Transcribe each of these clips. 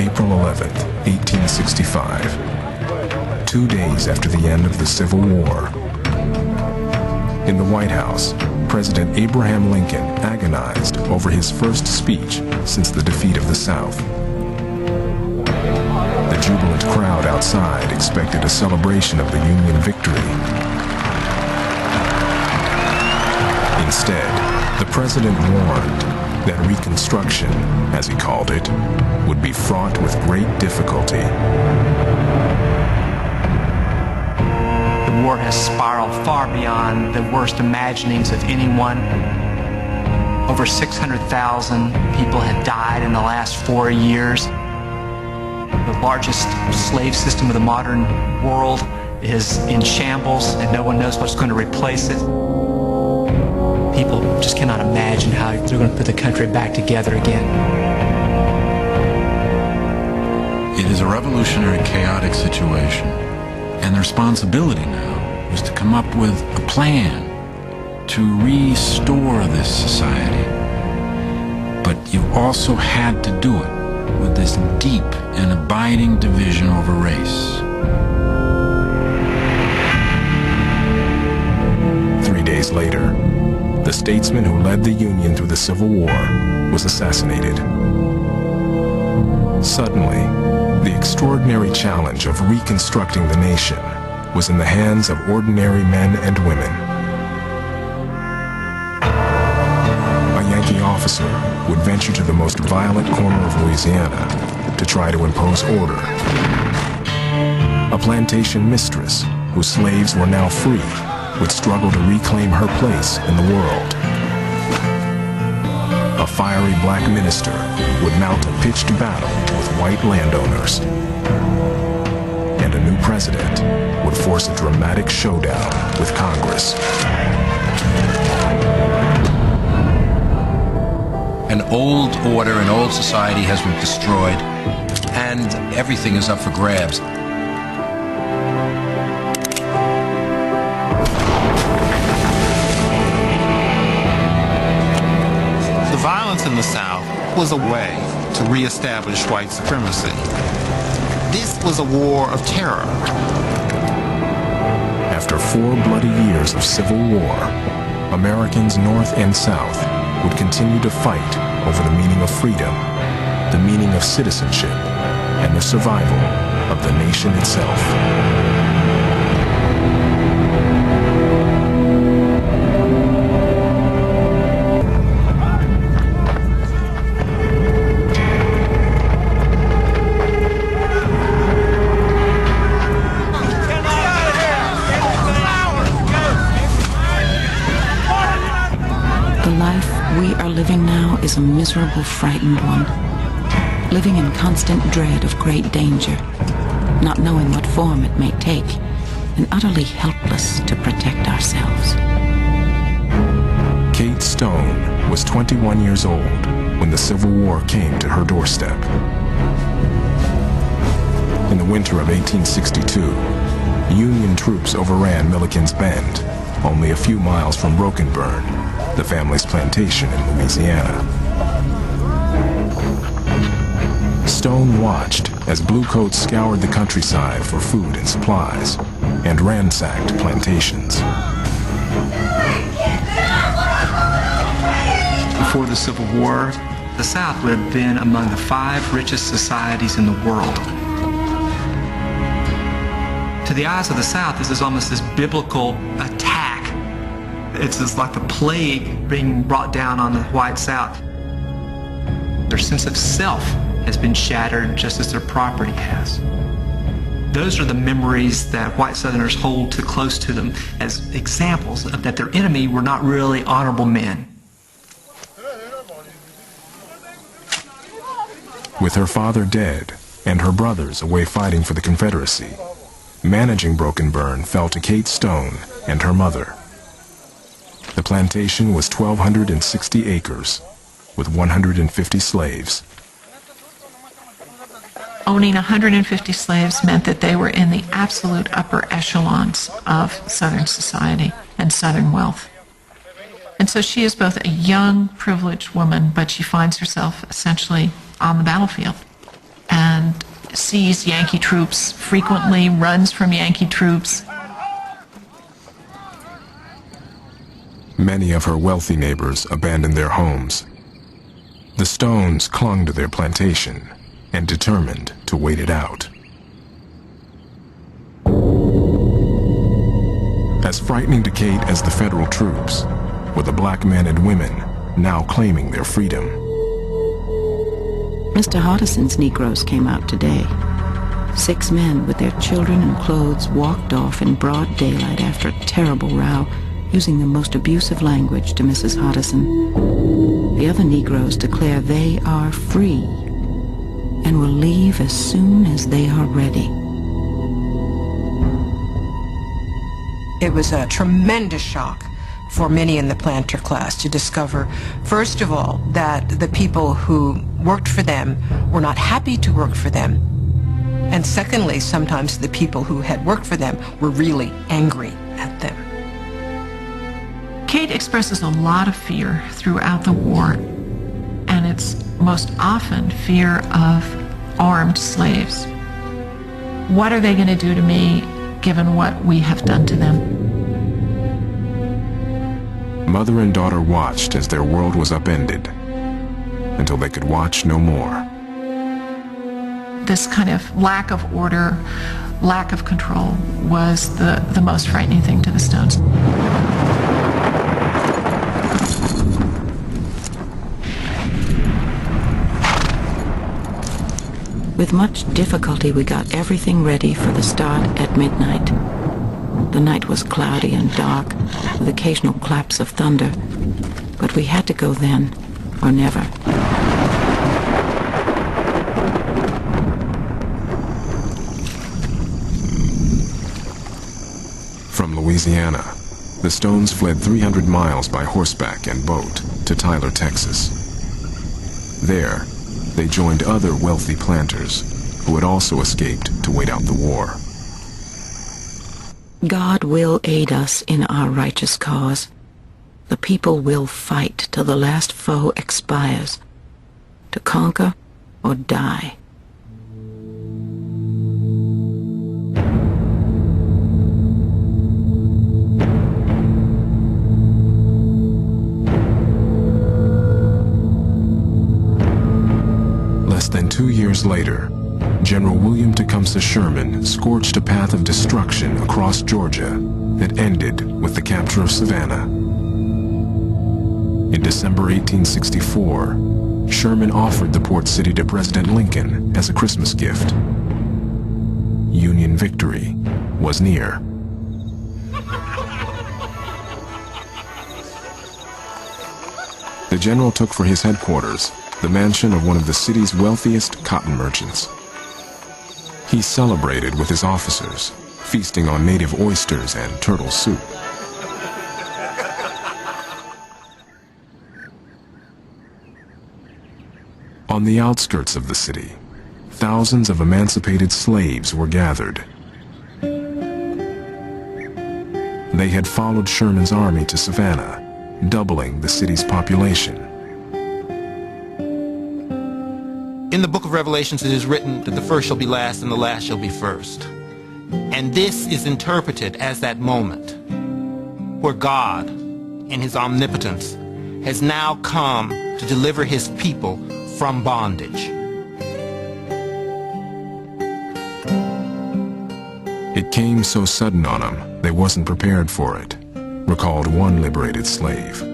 April 11th, 1865, 2 days after the end of the Civil War. In the White House, President Abraham Lincoln agonized over his first speech since the defeat of the South. The jubilant crowd outside expected a celebration of the Union victory. Instead, the president warned that Reconstruction, as he called it, would be fraught with great difficulty. The war has spiraled far beyond the worst imaginings of anyone. Over 600,000 people have died in the last 4 years. The largest slave system of the modern world is in shambles, and no one knows what's going to replace it. People just cannot imagine how they're going to put the country back together again. It is a revolutionary, chaotic situation, and the responsibility now is to come up with a plan to restore this society. But you also had to do it with this deep and abiding division over race. 3 days later, the statesman who led the Union through the Civil War was assassinated. Suddenly, the extraordinary challenge of reconstructing the nation was in the hands of ordinary men and women. A Yankee officer would venture to the most violent corner of Louisiana to try to impose order. A plantation mistress, whose slaves were now free, would struggle to reclaim her place in the world. A fiery black minister would mount a pitched battle with white landowners. And a new president would force a dramatic showdown with Congress. An old order, an old society has been destroyed, and everything is up for grabs. The violence in the South was a way to reestablish white supremacy. This was a war of terror. After 4 bloody years of civil war, Americans North and South would continue to fight over the meaning of freedom, the meaning of citizenship, and the survival of the nation itself. The life we are living now is a miserable, frightened one, living in constant dread of great danger, not knowing what form it may take, and utterly helpless to protect ourselves. Kate Stone was 21 years old when the Civil War came to her doorstep. In the winter of 1862, Union troops overran Milliken's Bend, only a few miles from Broken Burn, the family's plantation in Louisiana. Stone watched as bluecoats scoured the countryside for food and supplies and ransacked plantations. Before the Civil War, the South would have been among the 5 richest societies in the world. To the eyes of the South, this is almost this biblical attack. It's just like the plague being brought down on the white South. Their sense of self has been shattered just as their property has. Those are the memories that white Southerners hold too close to them as examples of that their enemy were not really honorable men. With her father dead and her brothers away fighting for the Confederacy, managing Broken Burn fell to Kate Stone and her mother. The plantation was 1,260 acres, with 150 slaves. Owning 150 slaves meant that they were in the absolute upper echelons of Southern society and Southern wealth. And so she is both a young, privileged woman, but she finds herself essentially on the battlefield. and sees Yankee troops frequently, runs from Yankee troops. Many of her wealthy neighbors abandoned their homes. The Stones clung to their plantation and determined to wait it out. As frightening to Kate as the federal troops were the black men and women now claiming their freedom. Mr. Hodison's Negroes came out today. 6 men with their children and clothes walked off in broad daylight after a terrible row, using the most abusive language to Mrs. Hodison. The other Negroes declare they are free and will leave as soon as they are ready. It was a tremendous shock for many in the planter class to discover, first of all, that the people who worked for them were not happy to work for them. And secondly, sometimes the people who had worked for them were really angry at them. Kate expresses a lot of fear throughout the war, and it's most often fear of armed slaves. What are they going to do to me, given what we have done to them? Mother and daughter watched as their world was upended until they could watch no more. This kind of lack of order, lack of control was the most frightening thing to the Stones. With much difficulty, we got everything ready for the start at midnight. The night was cloudy and dark, with occasional claps of thunder, but we had to go then, or never. From Louisiana, the Stones fled 300 miles by horseback and boat to Tyler, Texas. There, they joined other wealthy planters who had also escaped to wait out the war. God will aid us in our righteous cause. The people will fight till the last foe expires, to conquer or die. Less than 2 years later, General William Tecumseh Sherman scorched a path of destruction across Georgia that ended with the capture of Savannah. In December 1864, Sherman offered the port city to President Lincoln as a Christmas gift. Union victory was near. The general took for his headquarters the mansion of one of the city's wealthiest cotton merchants. He celebrated with his officers, feasting on native oysters and turtle soup. On the outskirts of the city, thousands of emancipated slaves were gathered. They had followed Sherman's army to Savannah, doubling the city's population. In the book of Revelations, it is written that the first shall be last and the last shall be first. And this is interpreted as that moment where God, in his omnipotence, has now come to deliver his people from bondage. It came so sudden on them, they wasn't prepared for it, recalled one liberated slave.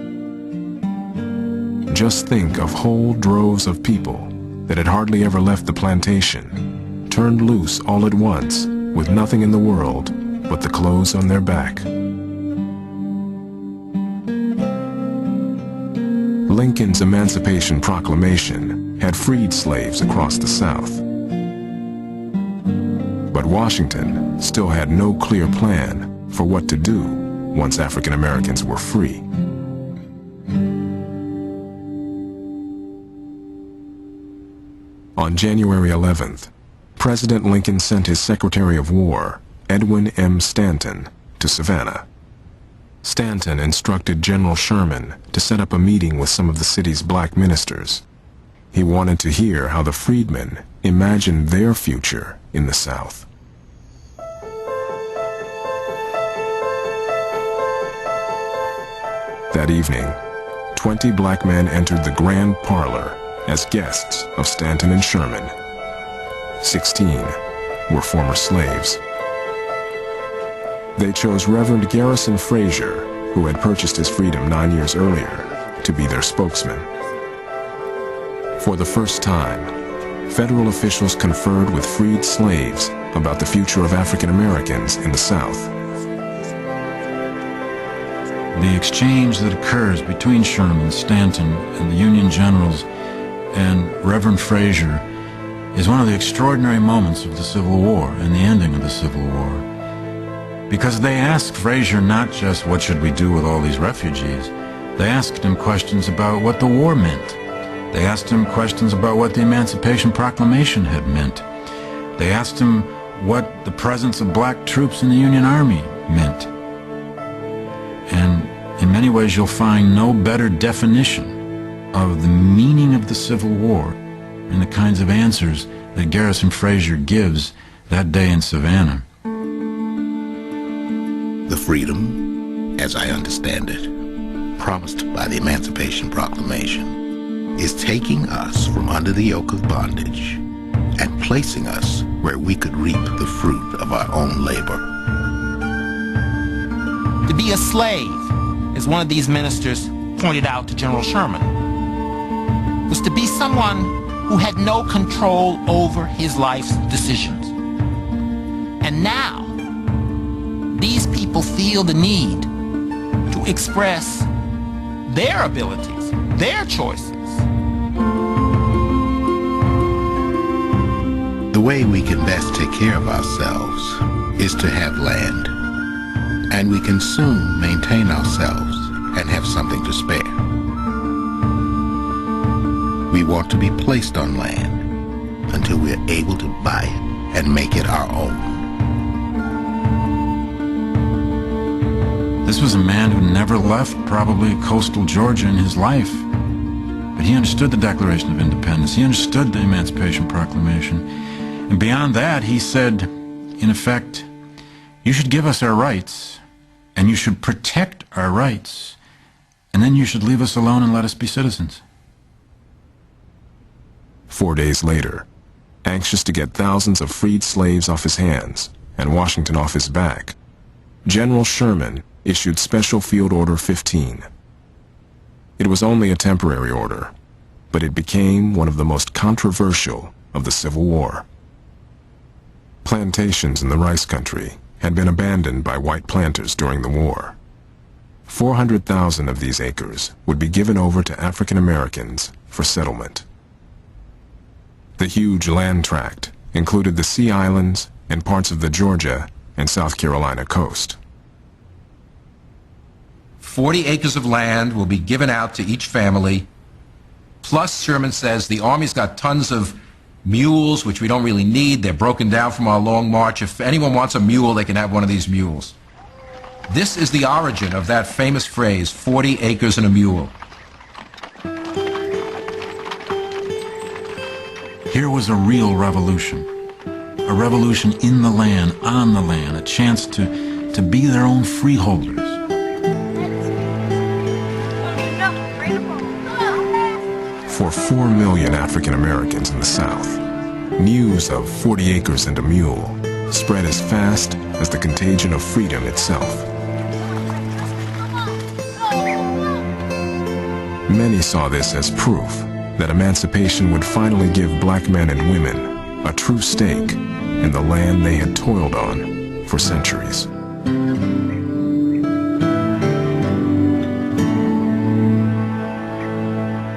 Just think of whole droves of people that had hardly ever left the plantation, turned loose all at once with nothing in the world but the clothes on their back. Lincoln's Emancipation Proclamation had freed slaves across the South. But Washington still had no clear plan for what to do once African Americans were free. On January 11th, President Lincoln sent his Secretary of War, Edwin M. Stanton, to Savannah. Stanton instructed General Sherman to set up a meeting with some of the city's black ministers. He wanted to hear how the freedmen imagined their future in the South. That evening, 20 black men entered the grand parlor as guests of Stanton and Sherman. 16 were former slaves. They chose Reverend Garrison Frazier, who had purchased his freedom 9 years earlier, to be their spokesman. For the first time, federal officials conferred with freed slaves about the future of African Americans in the South. The exchange that occurs between Sherman, Stanton, and the Union generals and Reverend Frazier is one of the extraordinary moments of the Civil War and the ending of the Civil War. Because they asked Frazier not just what should we do with all these refugees, they asked him questions about what the war meant. They asked him questions about what the Emancipation Proclamation had meant. They asked him what the presence of black troops in the Union Army meant. And in many ways you'll find no better definition of the meaning of the Civil War and the kinds of answers that Garrison Frazier gives that day in Savannah. The freedom, as I understand it, promised by the Emancipation Proclamation, is taking us from under the yoke of bondage and placing us where we could reap the fruit of our own labor. To be a slave, as one of these ministers pointed out to General Sherman, was to be someone who had no control over his life's decisions. And now, these people feel the need to express their abilities, their choices. The way we can best take care of ourselves is to have land, and we can soon maintain ourselves and have something to spare. We want to be placed on land until we are able to buy it and make it our own. This was a man who never left probably coastal Georgia in his life. But he understood the Declaration of Independence. He understood the Emancipation Proclamation. And beyond that, he said, in effect, you should give us our rights, and you should protect our rights, and then you should leave us alone and let us be citizens. 4 days later, anxious to get thousands of freed slaves off his hands and Washington off his back, General Sherman issued Special Field Order 15. It was only a temporary order, but it became one of the most controversial of the Civil War. Plantations in the rice country had been abandoned by white planters during the war. 400,000 of these acres would be given over to African Americans for settlement. The huge land tract included the Sea Islands and parts of the Georgia and South Carolina coast. 40 acres of land will be given out to each family. Plus, Sherman says, the Army's got tons of mules, which we don't really need. They're broken down from our long march. If anyone wants a mule, they can have one of these mules. This is the origin of that famous phrase, 40 acres and a mule. Here was a real revolution. A revolution in the land, on the land, a chance to be their own freeholders. For 4 million African Americans in the South, news of 40 acres and a mule spread as fast as the contagion of freedom itself. Many saw this as proof that emancipation would finally give black men and women a true stake in the land they had toiled on for centuries.